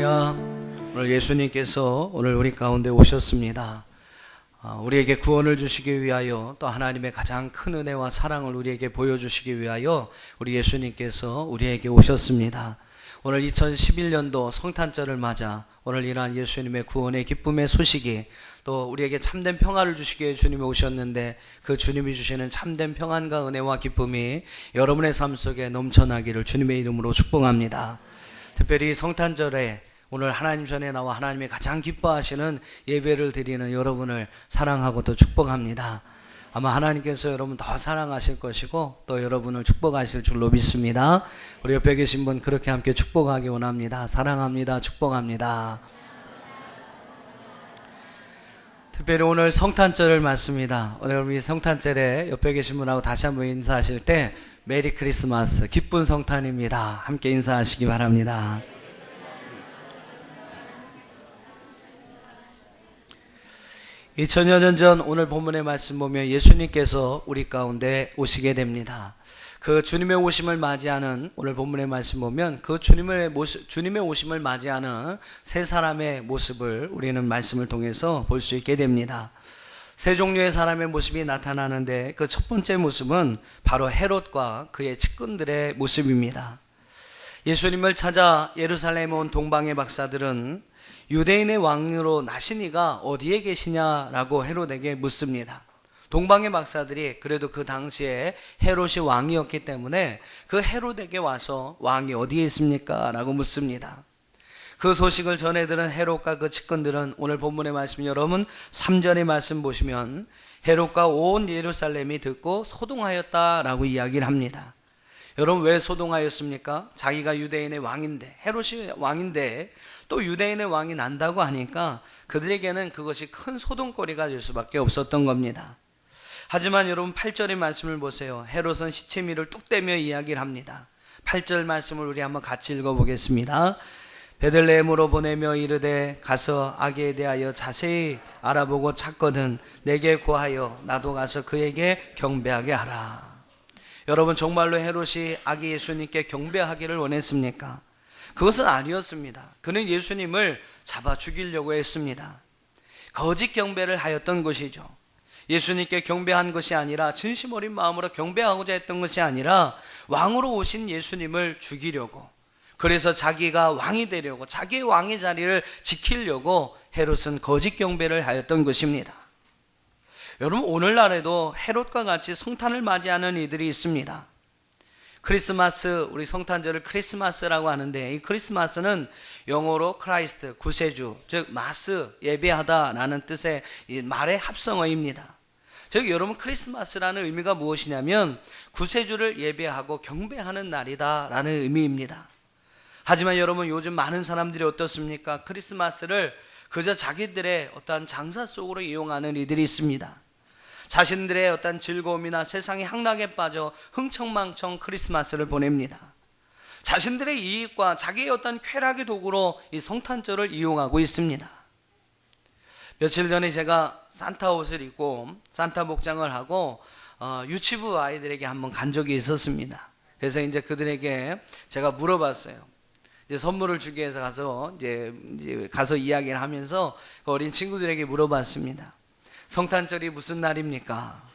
할렐루야. 오늘 예수님께서 오늘 우리 가운데 오셨습니다. 우리에게 구원을 주시기 위하여 또 하나님의 가장 큰 은혜와 사랑을 우리에게 보여주시기 위하여 우리 예수님께서 우리에게 오셨습니다. 오늘 2011년도 성탄절을 맞아 오늘 이러한 예수님의 구원의 기쁨의 소식이 또 우리에게 참된 평화를 주시기 위해 주님이 오셨는데 그 주님이 주시는 참된 평안과 은혜와 기쁨이 여러분의 삶 속에 넘쳐나기를 주님의 이름으로 축복합니다. 특별히 성탄절에 오늘 하나님 전에 나와 하나님이 가장 기뻐하시는 예배를 드리는 여러분을 사랑하고 또 축복합니다. 아마 하나님께서 여러분 더 사랑하실 것이고 또 여러분을 축복하실 줄로 믿습니다. 우리 옆에 계신 분 그렇게 함께 축복하기 원합니다. 사랑합니다. 축복합니다. 특별히 오늘 성탄절을 맞습니다. 오늘 우리 성탄절에 옆에 계신 분하고 다시 한번 인사하실 때 메리 크리스마스, 기쁜 성탄입니다. 함께 인사하시기 바랍니다. 2000여 년 전 오늘 본문의 말씀 보면 예수님께서 우리 가운데 오시게 됩니다. 그 주님의 오심을 맞이하는 오늘 본문의 말씀 보면 그 주님의 오심을 맞이하는 세 사람의 모습을 우리는 말씀을 통해서 볼 수 있게 됩니다. 세 종류의 사람의 모습이 나타나는데 그 첫 번째 모습은 바로 헤롯과 그의 측근들의 모습입니다. 예수님을 찾아 예루살렘에 온 동방의 박사들은 유대인의 왕으로 나신 이가 어디에 계시냐라고 헤롯에게 묻습니다. 동방의 박사들이 그래도 그 당시에 헤롯이 왕이었기 때문에 그 헤롯에게 와서 왕이 어디에 있습니까? 라고 묻습니다. 그 소식을 전해 들은 헤롯과 그 측근들은 오늘 본문의 말씀 여러분 3절의 말씀 보시면 헤롯과 온 예루살렘이 듣고 소동하였다라고 이야기를 합니다. 여러분 왜 소동하였습니까? 자기가 유대인의 왕인데 헤롯이 왕인데 또 유대인의 왕이 난다고 하니까 그들에게는 그것이 큰 소동거리가 될 수밖에 없었던 겁니다. 하지만 여러분 8절의 말씀을 보세요. 헤롯은 시치미를 뚝대며 이야기를 합니다. 8절 말씀을 우리 한번 같이 읽어보겠습니다. 베들레헴으로 보내며 이르되 가서 아기에 대하여 자세히 알아보고 찾거든 내게 고하여 나도 가서 그에게 경배하게 하라. 여러분 정말로 헤롯이 아기 예수님께 경배하기를 원했습니까? 그것은 아니었습니다. 그는 예수님을 잡아 죽이려고 했습니다. 거짓 경배를 하였던 것이죠. 예수님께 경배한 것이 아니라 진심 어린 마음으로 경배하고자 했던 것이 아니라 왕으로 오신 예수님을 죽이려고, 그래서 자기가 왕이 되려고, 자기의 왕의 자리를 지키려고 헤롯은 거짓 경배를 하였던 것입니다. 여러분 오늘날에도 헤롯과 같이 성탄을 맞이하는 이들이 있습니다. 크리스마스, 우리 성탄절을 크리스마스라고 하는데 이 크리스마스는 영어로 크라이스트, 구세주, 즉 마스, 예배하다 라는 뜻의 이 말의 합성어입니다. 즉 여러분 크리스마스라는 의미가 무엇이냐면 구세주를 예배하고 경배하는 날이다 라는 의미입니다. 하지만 여러분 요즘 많은 사람들이 어떻습니까? 크리스마스를 그저 자기들의 어떠한 장사 속으로 이용하는 이들이 있습니다. 자신들의 어떤 즐거움이나 세상의 향락에 빠져 흥청망청 크리스마스를 보냅니다. 자신들의 이익과 자기의 어떤 쾌락의 도구로 이 성탄절을 이용하고 있습니다. 며칠 전에 제가 산타 옷을 입고 산타 복장을 하고 유치부 아이들에게 한번 간 적이 있었습니다. 그래서 이제 그들에게 제가 물어봤어요. 이제 선물을 주기 위해서 가서 이야기를 하면서 그 어린 친구들에게 물어봤습니다. 성탄절이 무슨 날입니까?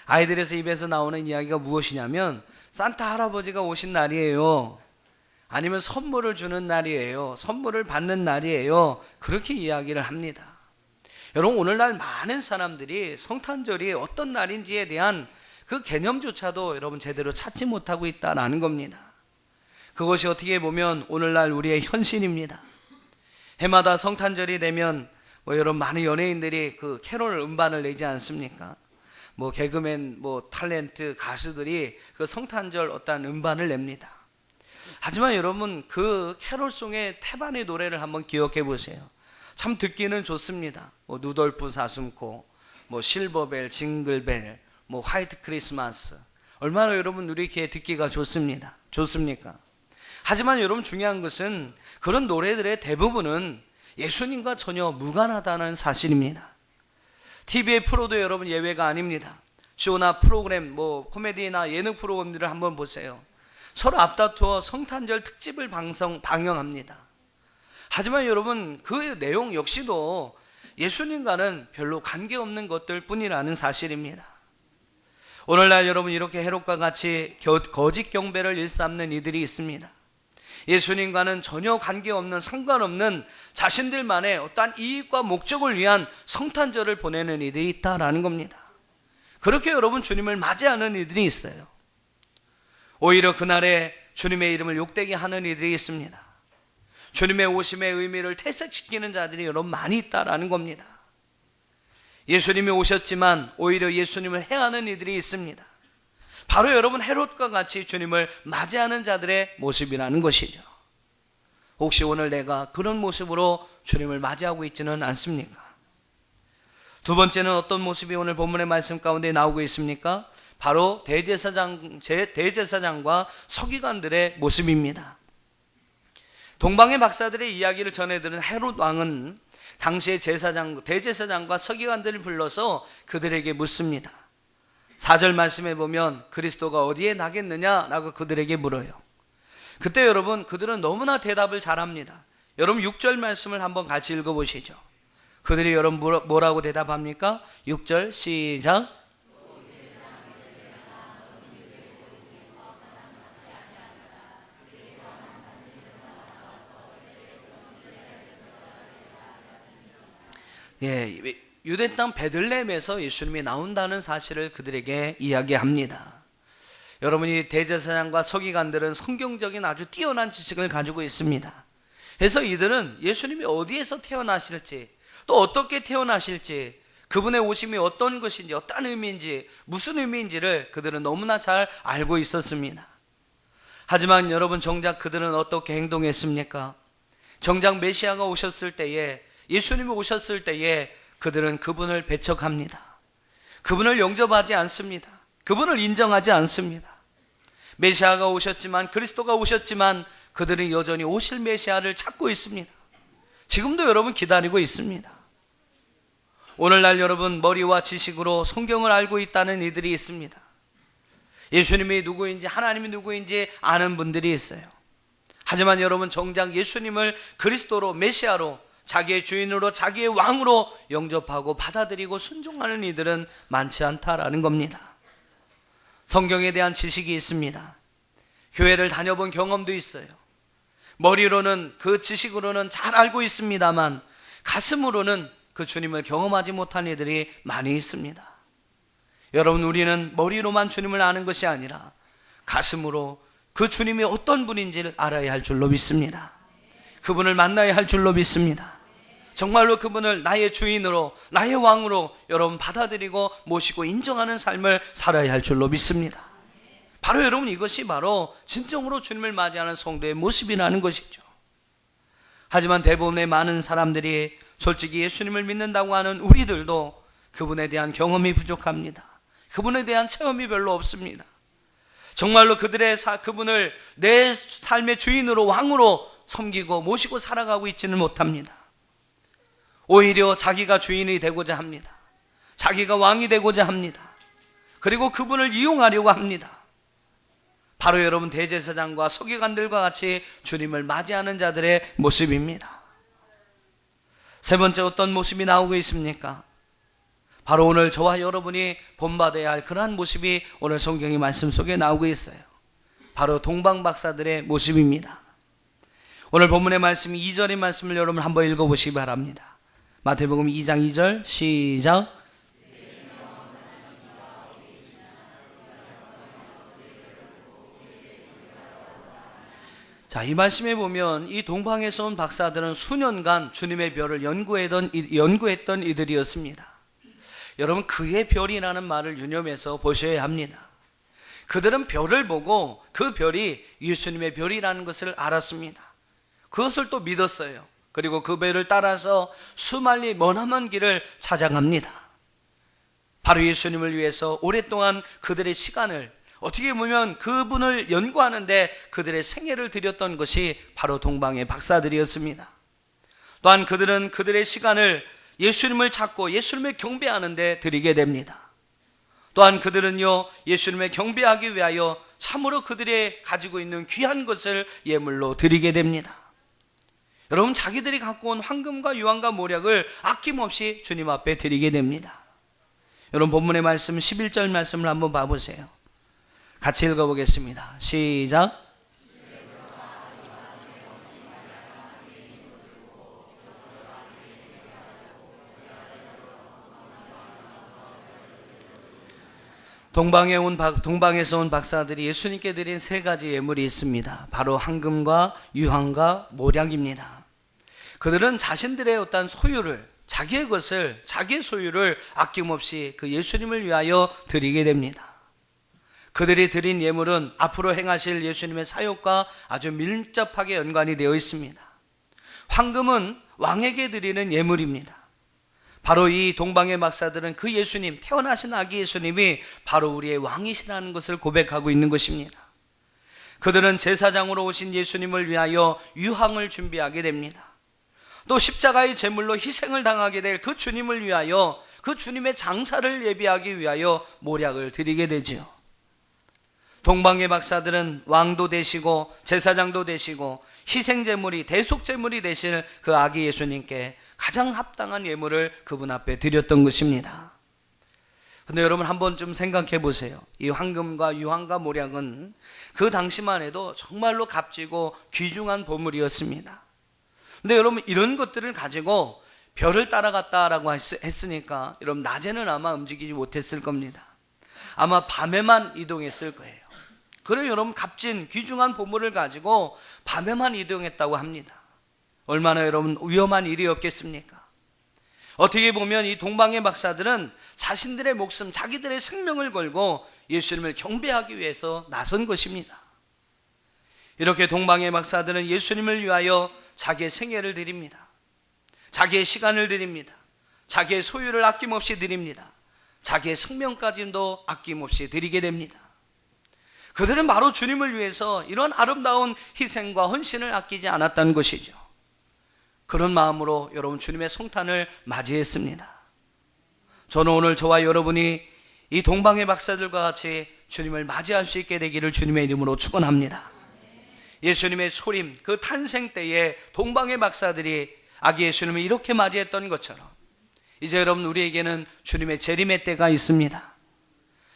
아이들에서 입에서 나오는 이야기가 무엇이냐면 산타 할아버지가 오신 날이에요. 아니면 선물을 주는 날이에요. 선물을 받는 날이에요. 그렇게 이야기를 합니다. 여러분 오늘날 많은 사람들이 성탄절이 어떤 날인지에 대한 그 개념조차도 여러분 제대로 찾지 못하고 있다라는 겁니다. 그것이 어떻게 보면 오늘날 우리의 현실입니다. 해마다 성탄절이 되면 여러분 많은 연예인들이 그 캐롤 음반을 내지 않습니까? 개그맨, 탤런트, 가수들이 그 성탄절 어떤 음반을 냅니다. 하지만 여러분 그 캐롤송의 태반의 노래를 한번 기억해 보세요. 참 듣기는 좋습니다. 누돌프 사슴코, 실버벨, 징글벨, 화이트 크리스마스. 얼마나 여러분 우리 귀에 듣기가 좋습니까? 하지만 여러분 중요한 것은 그런 노래들의 대부분은 예수님과 전혀 무관하다는 사실입니다. TV의 프로도 여러분 예외가 아닙니다. 쇼나 프로그램, 코미디나 예능 프로그램들을 한번 보세요. 서로 앞다투어 성탄절 특집을 방영합니다. 하지만 여러분, 그 내용 역시도 예수님과는 별로 관계없는 것들 뿐이라는 사실입니다. 오늘날 여러분, 이렇게 헤롯과 같이 거짓 경배를 일삼는 이들이 있습니다. 예수님과는 전혀 관계없는, 상관없는 자신들만의 어떠한 이익과 목적을 위한 성탄절을 보내는 이들이 있다라는 겁니다. 그렇게 여러분, 주님을 맞이하는 이들이 있어요. 오히려 그날에 주님의 이름을 욕되게 하는 이들이 있습니다. 주님의 오심의 의미를 퇴색시키는 자들이 여러분 많이 있다라는 겁니다. 예수님이 오셨지만 오히려 예수님을 해하는 이들이 있습니다. 바로 여러분, 헤롯과 같이 주님을 맞이하는 자들의 모습이라는 것이죠. 혹시 오늘 내가 그런 모습으로 주님을 맞이하고 있지는 않습니까? 두 번째는 어떤 모습이 오늘 본문의 말씀 가운데 나오고 있습니까? 바로 대제사장과 서기관들의 모습입니다. 동방의 박사들의 이야기를 전해들은 헤롯 왕은 당시의 대제사장과 서기관들을 불러서 그들에게 묻습니다. 4절 말씀에 보면 그리스도가 어디에 나겠느냐라고 그들에게 물어요. 그때 여러분, 그들은 너무나 대답을 잘합니다. 여러분, 6절 말씀을 한번 같이 읽어보시죠. 그들이 여러분 뭐라고 대답합니까? 6절 시작. 유대 땅 베들레헴에서 예수님이 나온다는 사실을 그들에게 이야기합니다. 여러분이 대제사장과 서기관들은 성경적인 아주 뛰어난 지식을 가지고 있습니다. 그래서 이들은 예수님이 어디에서 태어나실지, 또 어떻게 태어나실지, 그분의 오심이 어떤 것인지, 어떤 의미인지, 무슨 의미인지를 그들은 너무나 잘 알고 있었습니다. 하지만 여러분, 정작 그들은 어떻게 행동했습니까? 정작 메시아가 오셨을 때에, 예수님이 오셨을 때에 그들은 그분을 배척합니다. 그분을 영접하지 않습니다. 그분을 인정하지 않습니다. 메시아가 오셨지만, 그리스도가 오셨지만 그들은 여전히 오실 메시아를 찾고 있습니다. 지금도 여러분 기다리고 있습니다. 오늘날 여러분, 머리와 지식으로 성경을 알고 있다는 이들이 있습니다. 예수님이 누구인지, 하나님이 누구인지 아는 분들이 있어요. 하지만 여러분, 정작 예수님을 그리스도로, 메시아로, 자기의 주인으로, 자기의 왕으로 영접하고 받아들이고 순종하는 이들은 많지 않다라는 겁니다. 성경에 대한 지식이 있습니다. 교회를 다녀본 경험도 있어요. 머리로는, 그 지식으로는 잘 알고 있습니다만 가슴으로는 그 주님을 경험하지 못한 이들이 많이 있습니다. 여러분, 우리는 머리로만 주님을 아는 것이 아니라 가슴으로 그 주님이 어떤 분인지를 알아야 할 줄로 믿습니다. 그분을 만나야 할 줄로 믿습니다. 정말로 그분을 나의 주인으로, 나의 왕으로 여러분 받아들이고 모시고 인정하는 삶을 살아야 할 줄로 믿습니다. 바로 여러분, 이것이 바로 진정으로 주님을 맞이하는 성도의 모습이라는 것이죠. 하지만 대부분의 많은 사람들이 솔직히 예수님을 믿는다고 하는 우리들도 그분에 대한 경험이 부족합니다. 그분에 대한 체험이 별로 없습니다. 정말로 그분을 내 삶의 주인으로, 왕으로 섬기고 모시고 살아가고 있지는 못합니다. 오히려 자기가 주인이 되고자 합니다. 자기가 왕이 되고자 합니다. 그리고 그분을 이용하려고 합니다. 바로 여러분, 대제사장과 서기관들과 같이 주님을 맞이하는 자들의 모습입니다. 세 번째, 어떤 모습이 나오고 있습니까? 바로 오늘 저와 여러분이 본받아야 할 그러한 모습이 오늘 성경의 말씀 속에 나오고 있어요. 바로 동방박사들의 모습입니다. 오늘 본문의 말씀 2절의 말씀을 여러분 한번 읽어보시기 바랍니다. 마태복음 2장 2절 시작. 자, 이 말씀에 보면 이 동방에서 온 박사들은 수년간 주님의 별을 연구했던 이들이었습니다. 여러분, 그의 별이라는 말을 유념해서 보셔야 합니다. 그들은 별을 보고 그 별이 예수님의 별이라는 것을 알았습니다. 그것을 또 믿었어요. 그리고 그 별을 따라서 수만리 머나먼 길을 찾아갑니다. 바로 예수님을 위해서 오랫동안 그들의 시간을, 어떻게 보면 그분을 연구하는데 그들의 생애를 들였던 것이 바로 동방의 박사들이었습니다. 또한 그들은 그들의 시간을 예수님을 찾고 예수님을 경배하는 데 드리게 됩니다. 또한 그들은요, 예수님을 경배하기 위하여 참으로 그들이 가지고 있는 귀한 것을 예물로 드리게 됩니다. 여러분, 자기들이 갖고 온 황금과 유황과 모략을 아낌없이 주님 앞에 드리게 됩니다. 여러분, 본문의 말씀 11절 말씀을 한번 봐보세요. 같이 읽어보겠습니다. 시작. 동방에서 온 박사들이 예수님께 드린 세 가지 예물이 있습니다. 바로 황금과 유황과 모략입니다. 그들은 자신들의 어떤 소유를, 자기의 것을, 자기의 소유를 아낌없이 그 예수님을 위하여 드리게 됩니다. 그들이 드린 예물은 앞으로 행하실 예수님의 사역과 아주 밀접하게 연관이 되어 있습니다. 황금은 왕에게 드리는 예물입니다. 바로 이 동방의 박사들은 그 예수님, 태어나신 아기 예수님이 바로 우리의 왕이시라는 것을 고백하고 있는 것입니다. 그들은 제사장으로 오신 예수님을 위하여 유황을 준비하게 됩니다. 또 십자가의 제물로 희생을 당하게 될 그 주님을 위하여, 그 주님의 장사를 예비하기 위하여 모략을 드리게 되지요. 동방의 박사들은 왕도 되시고 제사장도 되시고 희생제물이, 대속제물이 되실 그 아기 예수님께 가장 합당한 예물을 그분 앞에 드렸던 것입니다. 그런데 여러분, 한번 좀 생각해 보세요. 이 황금과 유황과 모략은 그 당시만 해도 정말로 값지고 귀중한 보물이었습니다. 근데 여러분, 이런 것들을 가지고 별을 따라갔다라고 했으니까 여러분, 낮에는 아마 움직이지 못했을 겁니다. 아마 밤에만 이동했을 거예요. 그럼 여러분, 값진 귀중한 보물을 가지고 밤에만 이동했다고 합니다. 얼마나 여러분 위험한 일이었겠습니까? 어떻게 보면 이 동방의 박사들은 자신들의 목숨, 자기들의 생명을 걸고 예수님을 경배하기 위해서 나선 것입니다. 이렇게 동방의 박사들은 예수님을 위하여 자기의 생애를 드립니다. 자기의 시간을 드립니다. 자기의 소유를 아낌없이 드립니다. 자기의 생명까지도 아낌없이 드리게 됩니다. 그들은 바로 주님을 위해서 이런 아름다운 희생과 헌신을 아끼지 않았다는 것이죠. 그런 마음으로 여러분, 주님의 성탄을 맞이했습니다. 저는 오늘 저와 여러분이 이 동방의 박사들과 같이 주님을 맞이할 수 있게 되기를 주님의 이름으로 축원합니다. 예수님의 소림, 그 탄생 때에 동방의 박사들이 아기 예수님을 이렇게 맞이했던 것처럼 이제 여러분, 우리에게는 주님의 재림의 때가 있습니다.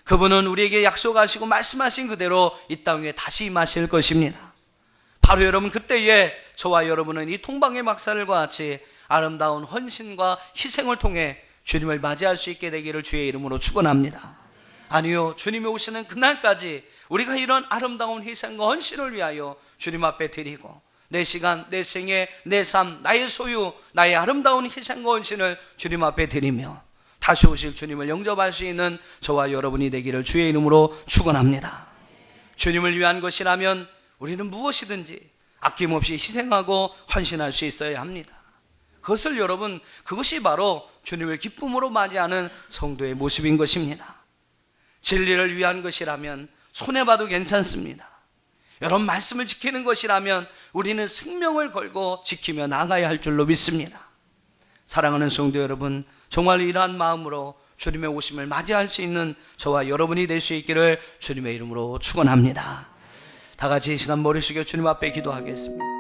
그분은 우리에게 약속하시고 말씀하신 그대로 이 땅 위에 다시 임하실 것입니다. 바로 여러분, 그때에 저와 여러분은 이 동방의 박사들과 같이 아름다운 헌신과 희생을 통해 주님을 맞이할 수 있게 되기를 주의 이름으로 축원합니다. 아니요, 주님이 오시는 그날까지 우리가 이런 아름다운 희생과 헌신을 위하여 주님 앞에 드리고 내 시간, 내 생애, 내 삶, 나의 소유, 나의 아름다운 희생과 헌신을 주님 앞에 드리며 다시 오실 주님을 영접할 수 있는 저와 여러분이 되기를 주의 이름으로 축원합니다. 주님을 위한 것이라면 우리는 무엇이든지 아낌없이 희생하고 헌신할 수 있어야 합니다. 그것을 여러분, 그것이 바로 주님을 기쁨으로 맞이하는 성도의 모습인 것입니다. 진리를 위한 것이라면 손해봐도 괜찮습니다. 여러분, 말씀을 지키는 것이라면 우리는 생명을 걸고 지키며 나가야 할 줄로 믿습니다. 사랑하는 성도 여러분, 정말 이러한 마음으로 주님의 오심을 맞이할 수 있는 저와 여러분이 될 수 있기를 주님의 이름으로 축원합니다. 다 같이 이 시간 머리 숙여 주님 앞에 기도하겠습니다.